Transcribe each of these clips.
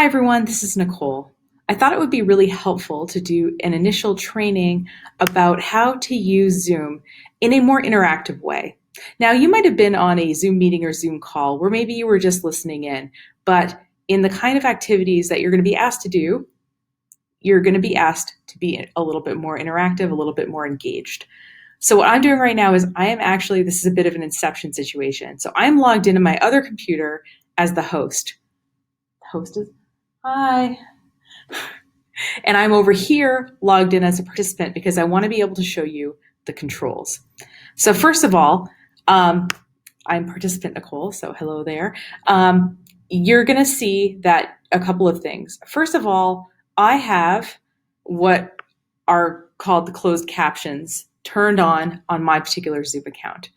Hi everyone, this is Nicole. I thought it would be really helpful to do an initial training about how to use Zoom in a more interactive way. Now, you might have been on a Zoom meeting or Zoom call where maybe you were just listening in, but in the kind of activities that you're going to be asked to do, you're going to be asked to be a little bit more interactive, a little bit more engaged. So what I'm doing right now is this is a bit of an inception situation. So I'm logged into my other computer as the host. Host is, hi. And I'm over here logged in as a participant because I want to be able to show you the controls. So first of all, I'm participant Nicole, so hello there. You're going to see that a couple of things. First of all, I have what are called the closed captions turned on my particular Zoom account.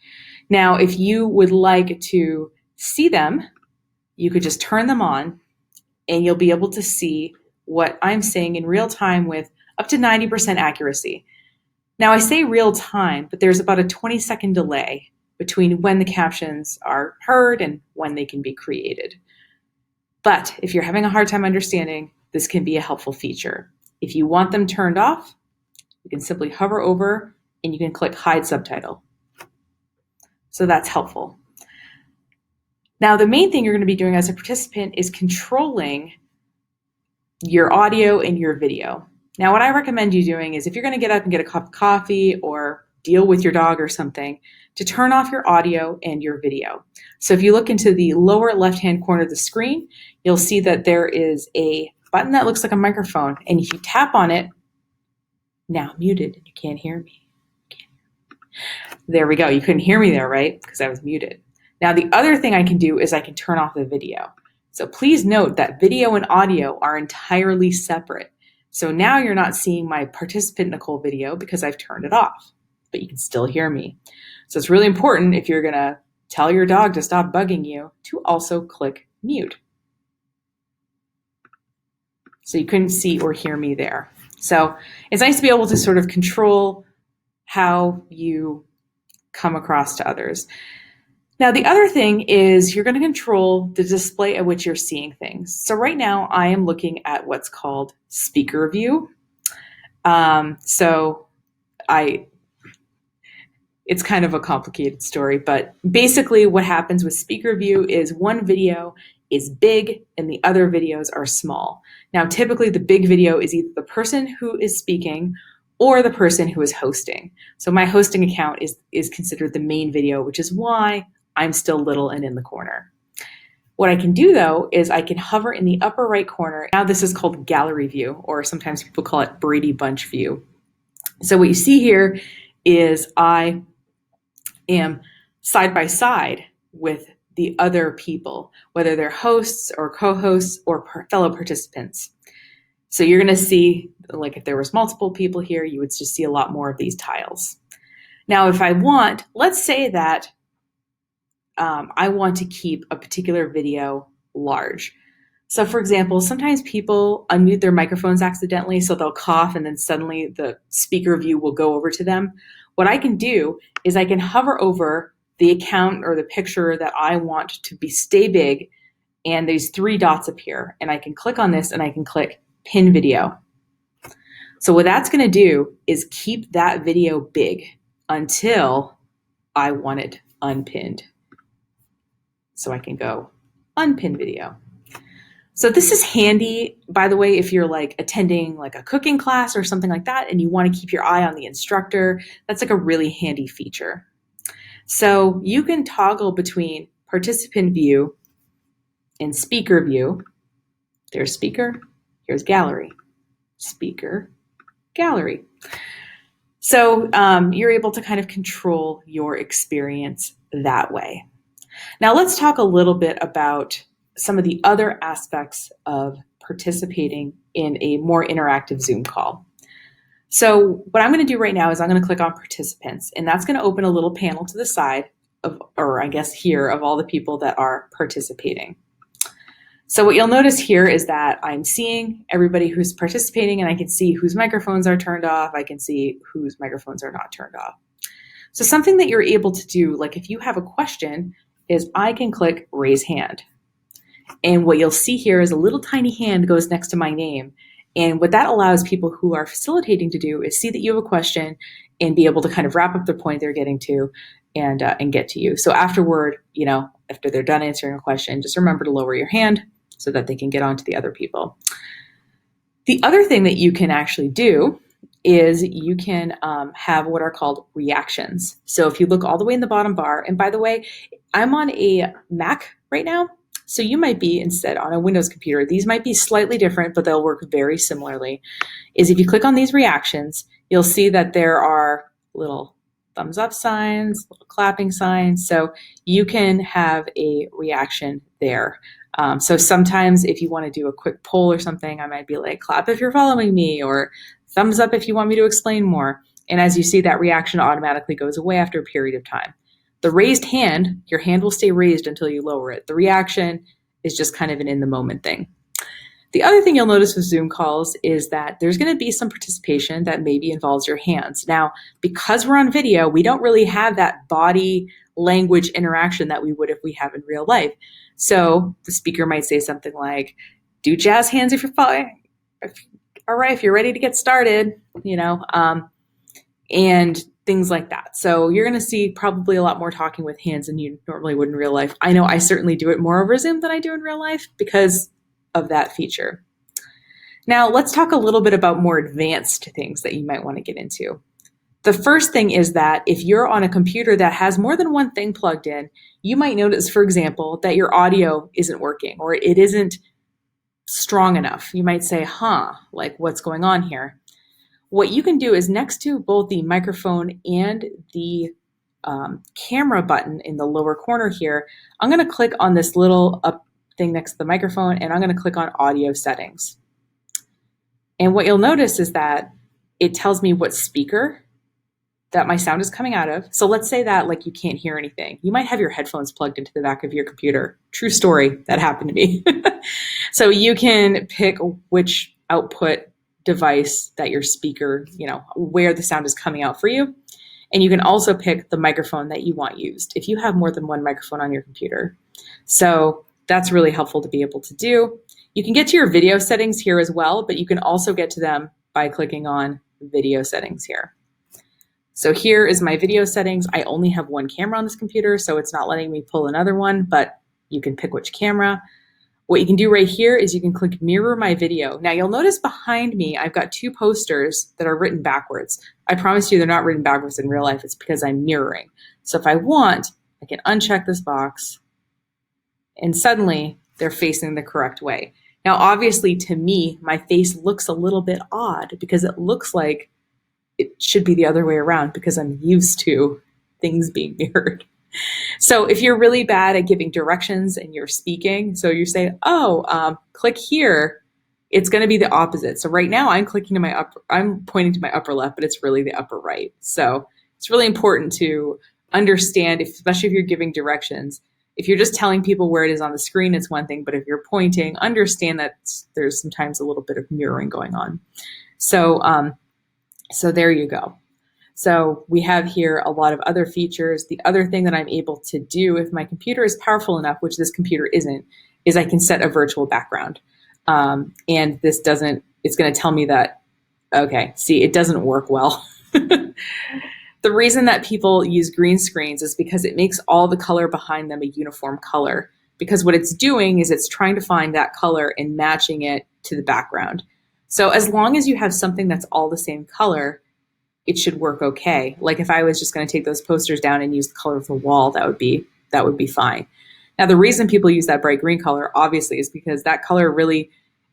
Now, if you would like to see them, you could just turn them on and you'll be able to see what I'm saying in real time with up to 90% accuracy. Now, I say real time, but there's about a 20-second delay between when the captions are heard and when they can be created. But if you're having a hard time understanding, this can be a helpful feature. If you want them turned off, you can simply hover over and you can click Hide Subtitle. So that's helpful. Now, the main thing you're going to be doing as a participant is controlling your audio and your video. Now, what I recommend you doing is if you're going to get up and get a cup of coffee or deal with your dog or something, to turn off your audio and your video. So if you look into the lower left-hand corner of the screen, you'll see that there is a button that looks like a microphone. And if you tap on it, now muted, you can't hear me. There we go. You couldn't hear me there, right? Because I was muted. Now, the other thing I can do is I can turn off the video. So please note that video and audio are entirely separate. So now you're not seeing my participant Nicole video because I've turned it off, but you can still hear me. So it's really important if you're going to tell your dog to stop bugging you to also click mute. So you couldn't see or hear me there. So it's nice to be able to sort of control how you come across to others. Now, the other thing is you're going to control the display at which you're seeing things. So right now I am looking at what's called speaker view. It's kind of a complicated story, but basically what happens with speaker view is one video is big and the other videos are small. Now, typically the big video is either the person who is speaking or the person who is hosting. So my hosting account is considered the main video, which is why I'm still little and in the corner. What I can do though is I can hover in the upper right corner. Now this is called gallery view, or sometimes people call it Brady Bunch view. So what you see here is I am side by side with the other people, whether they're hosts or co-hosts or fellow participants. So you're going to see, like if there was multiple people here, you would just see a lot more of these tiles. Now, if I want, let's say that I want to keep a particular video large. So for example, sometimes people unmute their microphones accidentally, so they'll cough and then suddenly the speaker view will go over to them. What I can do is I can hover over the account or the picture that I want to stay big, and these three dots appear, and I can click on this and I can click pin video. So what that's going to do is keep that video big until I want it unpinned. So I can go unpin video. So this is handy, by the way, if you're like attending like a cooking class or something like that and you want to keep your eye on the instructor. That's like a really handy feature. So you can toggle between participant view and speaker view. There's speaker, here's gallery, speaker, gallery. So you're able to kind of control your experience that way. Now let's talk a little bit about some of the other aspects of participating in a more interactive Zoom call. So what I'm going to do right now is I'm going to click on participants, and that's going to open a little panel to the side of, or I guess here, of all the people that are participating. So what you'll notice here is that I'm seeing everybody who's participating, and I can see whose microphones are turned off. I can see whose microphones are not turned off. So something that you're able to do, like if you have a question, is I can click raise hand. And what you'll see here is a little tiny hand goes next to my name. And what that allows people who are facilitating to do is see that you have a question and be able to kind of wrap up the point they're getting to and get to you. So afterward, after they're done answering a question, just remember to lower your hand so that they can get on to the other people. The other thing that you can actually do is you can have what are called reactions. So if you look all the way in the bottom bar, and by the way, I'm on a Mac right now, so you might be instead on a Windows computer. These might be slightly different, but they'll work very similarly. Is if you click on these reactions, you'll see that there are little thumbs up signs, little clapping signs. So you can have a reaction there. So sometimes if you want to do a quick poll or something, I might be like, clap if you're following me, or thumbs up if you want me to explain more. And as you see, that reaction automatically goes away after a period of time. The raised hand, your hand will stay raised until you lower it. The reaction is just kind of an in the moment thing. The other thing you'll notice with Zoom calls is that there's going to be some participation that maybe involves your hands. Now, because we're on video, we don't really have that body language interaction that we would if we have in real life. So the speaker might say something like, do jazz hands if you're following. All right, if you're ready to get started, and things like that. So you're going to see probably a lot more talking with hands than you normally would in real life. I know I certainly do it more over Zoom than I do in real life because of that feature. Now let's talk a little bit about more advanced things that you might want to get into. The first thing is that if you're on a computer that has more than one thing plugged in, you might notice, for example, that your audio isn't working or it isn't strong enough. You might say, like what's going on here? What you can do is next to both the microphone and the camera button in the lower corner here, I'm going to click on this little up thing next to the microphone and I'm going to click on audio settings. And what you'll notice is that it tells me what speaker that my sound is coming out of. So let's say that like you can't hear anything. You might have your headphones plugged into the back of your computer. True story, that happened to me. So you can pick which output device that your speaker, where the sound is coming out for you. And you can also pick the microphone that you want used if you have more than one microphone on your computer. So that's really helpful to be able to do. You can get to your video settings here as well, but you can also get to them by clicking on video settings here. So here is my video settings. I only have one camera on this computer, so it's not letting me pull another one, but you can pick which camera. What you can do right here is you can click mirror my video. Now you'll notice behind me, I've got two posters that are written backwards. I promise you they're not written backwards in real life. It's because I'm mirroring. So if I want, I can uncheck this box and suddenly they're facing the correct way. Now, obviously to me, my face looks a little bit odd because it looks like it should be the other way around because I'm used to things being mirrored. So if you're really bad at giving directions and you're speaking, so you say, click here, it's going to be the opposite. So right now I'm pointing to my upper left, but it's really the upper right. So it's really important to understand, especially if you're giving directions. If you're just telling people where it is on the screen, it's one thing, but if you're pointing, understand that there's sometimes a little bit of mirroring going on. So there you go. So we have here a lot of other features. The other thing that I'm able to do if my computer is powerful enough, which this computer isn't, is I can set a virtual background. And it's going to tell me that, okay, see, it doesn't work well. The reason that people use green screens is because it makes all the color behind them a uniform color. Because what it's doing is it's trying to find that color and matching it to the background. So as long as you have something that's all the same color, it should work okay. Like if I was just going to take those posters down and use the color of the wall, that would be fine. Now, the reason people use that bright green color, obviously, is because that color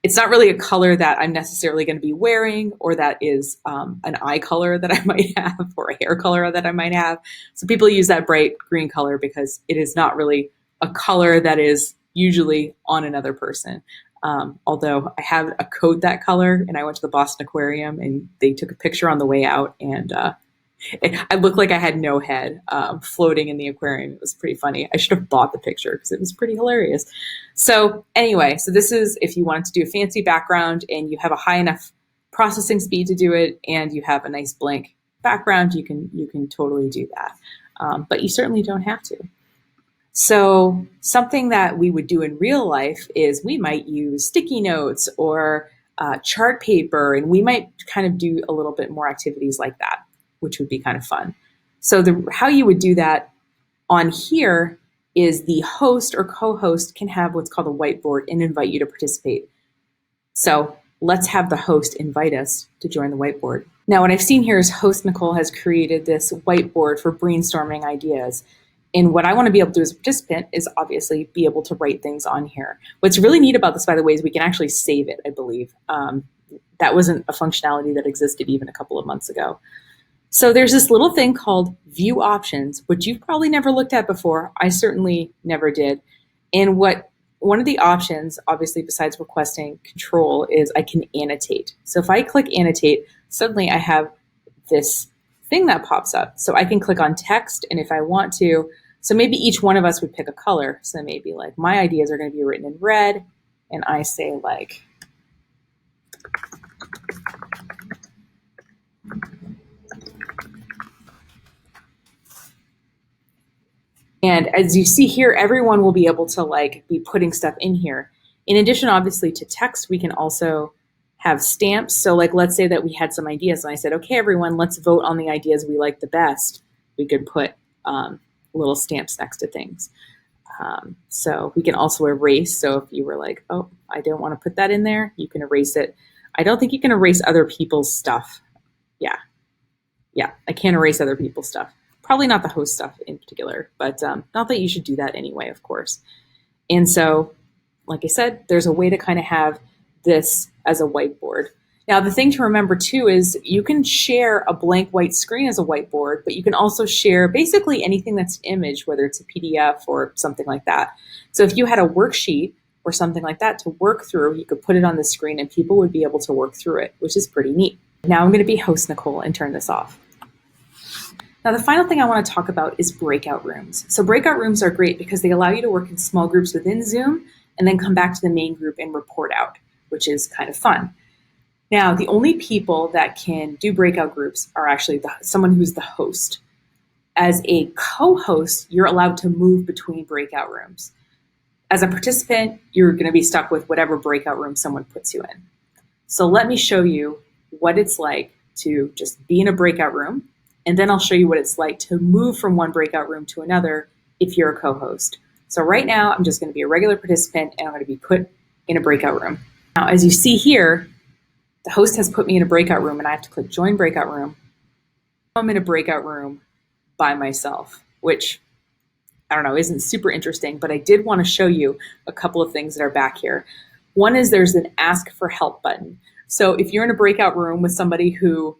it's not really a color that I'm necessarily going to be wearing, or that is an eye color that I might have, or a hair color that I might have. So people use that bright green color because it is not really a color that is usually on another person. Although I have a coat that color, and I went to the Boston Aquarium and they took a picture on the way out, and I looked like I had no head floating in the aquarium. It was pretty funny. I should have bought the picture because it was pretty hilarious. So anyway, so this is if you wanted to do a fancy background and you have a high enough processing speed to do it and you have a nice blank background, you can totally do that. But you certainly don't have to. So something that we would do in real life is we might use sticky notes or chart paper, and we might kind of do a little bit more activities like that, which would be kind of fun. So how you would do that on here is the host or co-host can have what's called a whiteboard and invite you to participate. So let's have the host invite us to join the whiteboard. Now, what I've seen here is host Nicole has created this whiteboard for brainstorming ideas. And what I want to be able to do as a participant is obviously be able to write things on here. What's really neat about this, by the way, is we can actually save it, I believe. That wasn't a functionality that existed even a couple of months ago. So there's this little thing called View Options, which you've probably never looked at before. I certainly never did. And one of the options, obviously besides requesting control, is I can annotate. So if I click annotate, suddenly I have this thing that pops up. So I can click on text, and if I want to, so maybe each one of us would pick a color. So maybe like my ideas are going to be written in red, and I say like, and as you see here, everyone will be able to like be putting stuff in here. In addition, obviously, to text, we can also have stamps. So like, let's say that we had some ideas and I said, okay, everyone, let's vote on the ideas we like the best. We could put little stamps next to things. So we can also erase. So if you were like, oh, I don't want to put that in there, you can erase it. I don't think you can erase other people's stuff. Yeah, I can't erase other people's stuff. Probably not the host stuff in particular, but not that you should do that anyway, of course. And so, like I said, there's a way to kind of have this as a whiteboard. Now, the thing to remember too is you can share a blank white screen as a whiteboard, but you can also share basically anything that's an image, whether it's a PDF or something like that. So if you had a worksheet or something like that to work through, you could put it on the screen and people would be able to work through it, which is pretty neat. Now I'm going to be host Nicole and turn this off. Now, the final thing I want to talk about is breakout rooms. So breakout rooms are great because they allow you to work in small groups within Zoom and then come back to the main group and report out, which is kind of fun. Now, the only people that can do breakout groups are actually someone who's the host. As a co-host, you're allowed to move between breakout rooms. As a participant, you're going to be stuck with whatever breakout room someone puts you in. So let me show you what it's like to just be in a breakout room. And then I'll show you what it's like to move from one breakout room to another if you're a co-host. So right now, I'm just going to be a regular participant and I'm going to be put in a breakout room. Now, as you see here, the host has put me in a breakout room and I have to click join breakout room. I'm in a breakout room by myself, which I don't know, isn't super interesting, but I did want to show you a couple of things that are back here. One is there's an ask for help button. So if you're in a breakout room with somebody who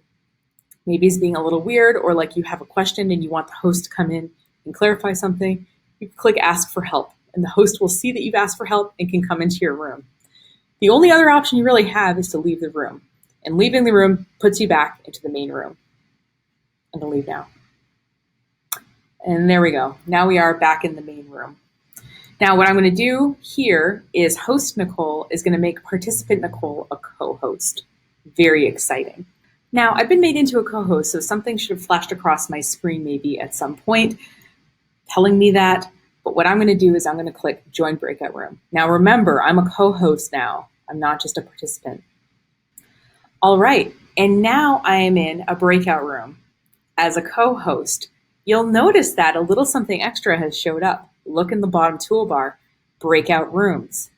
maybe is being a little weird, or like you have a question and you want the host to come in and clarify something, you click ask for help and the host will see that you've asked for help and can come into your room. The only other option you really have is to leave the room, and leaving the room puts you back into the main room. I'm going to leave now. And there we go. Now we are back in the main room. Now what I'm going to do here is host Nicole is going to make participant Nicole a co-host. Very exciting. Now, I've been made into a co-host, so something should have flashed across my screen maybe at some point telling me that. But what I'm going to do is I'm going to click Join Breakout Room. Now, remember, I'm a co-host now. I'm not just a participant. All right, and now I am in a breakout room as a co-host. You'll notice that a little something extra has showed up. Look in the bottom toolbar, Breakout Rooms.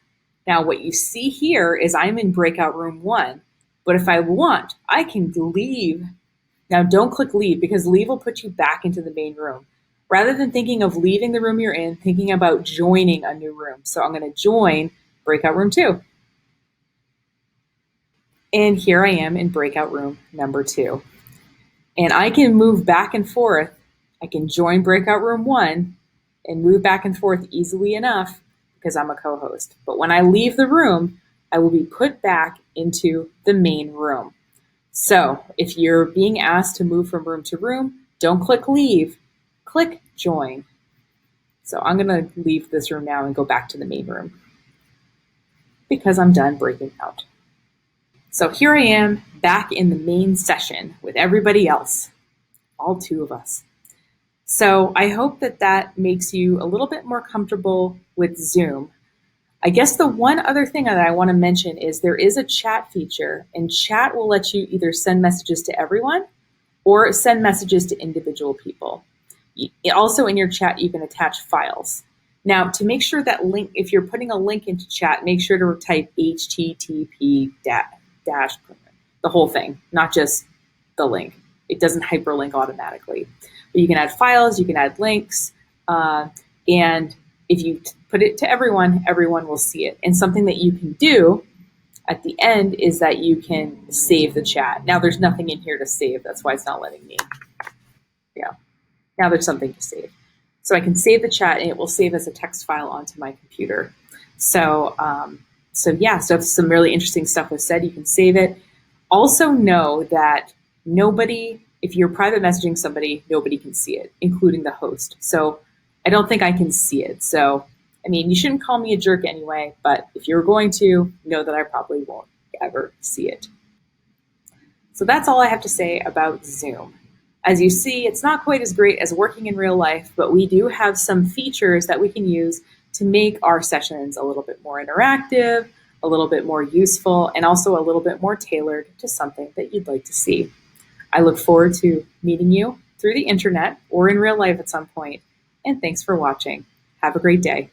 Now, what you see here is I'm in Breakout Room 1. But if I want, I can leave. Now, don't click leave because leave will put you back into the main room. Rather than thinking of leaving the room you're in, thinking about joining a new room. So I'm going to join breakout room 2. And here I am in breakout room number 2. And I can move back and forth. I can join breakout room 1 and move back and forth easily enough because I'm a co-host. But when I leave the room, I will be put back into the main room. So if you're being asked to move from room to room, don't click leave, click join. So I'm going to leave this room now and go back to the main room because I'm done breaking out. So here I am back in the main session with everybody else, all 2 of us. So I hope that that makes you a little bit more comfortable with Zoom. I guess the one other thing that I want to mention is there is a chat feature, and chat will let you either send messages to everyone or send messages to individual people. Also, in your chat, you can attach files. Now, to make sure that link, if you're putting a link into chat, make sure to type HTTP dash the whole thing, not just the link. It doesn't hyperlink automatically. But you can add files, you can add links, and if you put it to everyone, everyone will see it. And something that you can do at the end is that you can save the chat. Now there's nothing in here to save. That's why it's not letting me. Yeah. Now there's something to save. So I can save the chat and it will save as a text file onto my computer. So, so if some really interesting stuff was said, you can save it. Also know that nobody, if you're private messaging somebody, nobody can see it, including the host. So I don't think I can see it. So, I mean, you shouldn't call me a jerk anyway, but if you're going to, know that I probably won't ever see it. So that's all I have to say about Zoom. As you see, it's not quite as great as working in real life, but we do have some features that we can use to make our sessions a little bit more interactive, a little bit more useful, and also a little bit more tailored to something that you'd like to see. I look forward to meeting you through the internet or in real life at some point, and thanks for watching. Have a great day.